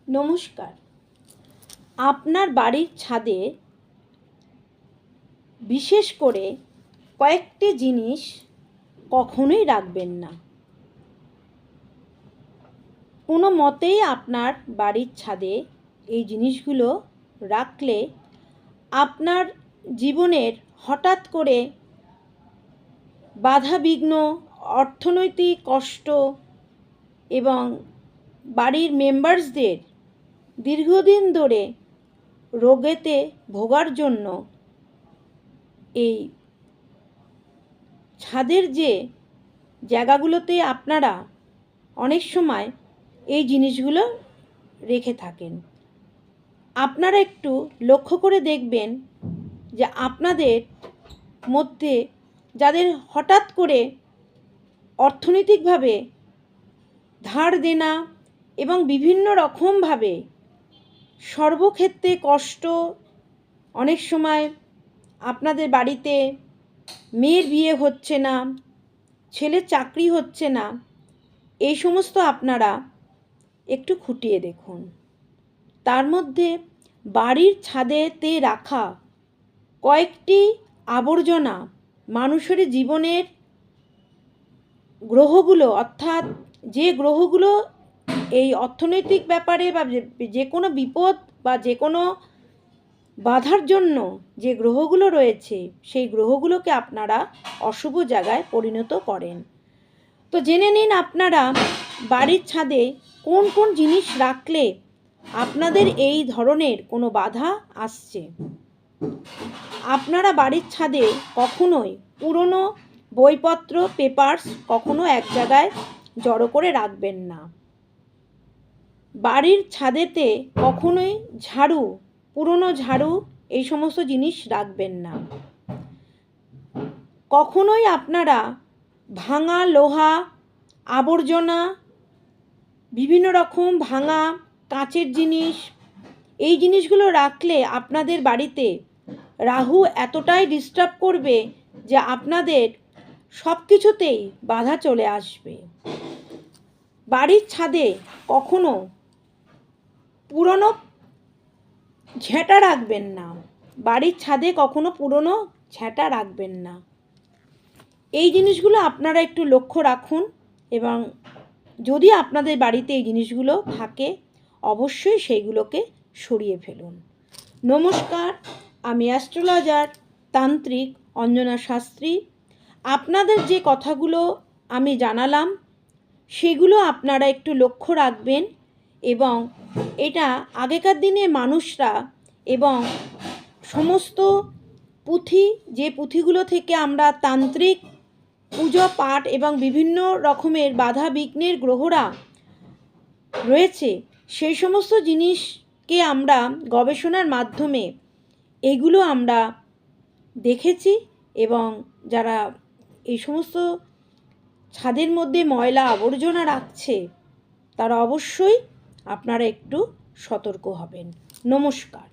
নমস্কার। আপনার বাড়ির ছাদে বিশেষ করে কয়েকটি জিনিস কখনোই রাখবেন না। কোনো মতেই আপনার বাড়ির ছাদে এই জিনিসগুলো রাখলে আপনার জীবনের হঠাৎ করে বাধাবিঘ্ন, অর্থনৈতিক কষ্ট এবং বাড়ির মেম্বার্সদের দীর্ঘদিন ধরে রোগেতে ভোগার জন্য এই ছাদের যে জায়গাগুলোতে আপনারা অনেক সময় এই জিনিসগুলো রেখে থাকেন। আপনারা একটু লক্ষ্য করে দেখবেন যে আপনাদের মধ্যে যাদের হঠাৎ করে অর্থনৈতিকভাবে ধার দেনা এবং বিভিন্ন রকমভাবে সর্বক্ষেত্রে কষ্ট, অনেক সময় আপনাদের বাড়িতে মেয়ের বিয়ে হচ্ছে না, ছেলের চাকরি হচ্ছে না, এই সমস্ত আপনারা একটু খুঁটিয়ে দেখুন। তার মধ্যে বাড়ির ছাদেতে রাখা কয়েকটি আবর্জনা মানুষের জীবনের গ্রহগুলো, অর্থাৎ যে গ্রহগুলো এই অর্থনৈতিক ব্যাপারে বা যে কোনো বিপদ বা যে কোনো বাধার জন্য যে গ্রহগুলো রয়েছে সেই গ্রহগুলোকে আপনারা অশুভ জায়গায় পরিণত করেন। তো জেনে নিন আপনারা বাড়ির ছাদে কোন কোন জিনিস রাখলে আপনাদের এই ধরনের কোনো বাধা আসছে। আপনারা বাড়ির ছাদে কখনোই পুরনো বইপত্র, পেপারস কখনো এক জায়গায় জড়ো করে রাখবেন না। বাড়ির ছাদেতে কখনোই ঝাড়ু, পুরনো ঝাড়ু, এই সমস্ত জিনিস রাখবেন না। কখনোই আপনারা ভাঙা লোহা, আবর্জনা, বিভিন্ন রকম ভাঙা কাঁচের জিনিস, এই জিনিসগুলো রাখলে আপনাদের বাড়িতে রাহু এতটাই ডিস্টার্ব করবে যে আপনাদের সব কিছুতেই বাধা চলে আসবে। বাড়ির ছাদে কখনো পুরনো ঝেঁটা রাখবেন না। বাড়ির ছাদে কখনো পুরনো ঝেঁটা রাখবেন না। এই জিনিসগুলো আপনারা একটু লক্ষ্য রাখুন এবং যদি আপনাদের বাড়িতে এই জিনিসগুলো থাকে অবশ্যই সেইগুলোকে সরিয়ে ফেলুন। নমস্কার, আমি অ্যাস্ট্রোলজার তান্ত্রিক অঞ্জনা শাস্ত্রী। আপনাদের যে কথাগুলো আমি জানালাম সেগুলো আপনারা একটু লক্ষ্য রাখবেন এবং এটা আগেকার দিনে মানুষরা এবং সমস্ত পুঁথি, যে পুঁথিগুলো থেকে আমরা তান্ত্রিক পুজো পাঠ এবং বিভিন্ন রকমের বাধা বিঘ্নের গ্রহরা রয়েছে সেই সমস্ত জিনিসকে আমরা গবেষণার মাধ্যমে এগুলো আমরা দেখেছি এবং যারা এই সমস্ত ছাদের মধ্যে ময়লা আবর্জনা রাখছে তারা অবশ্যই আপনারা একটু সতর্ক হবেন। নমস্কার।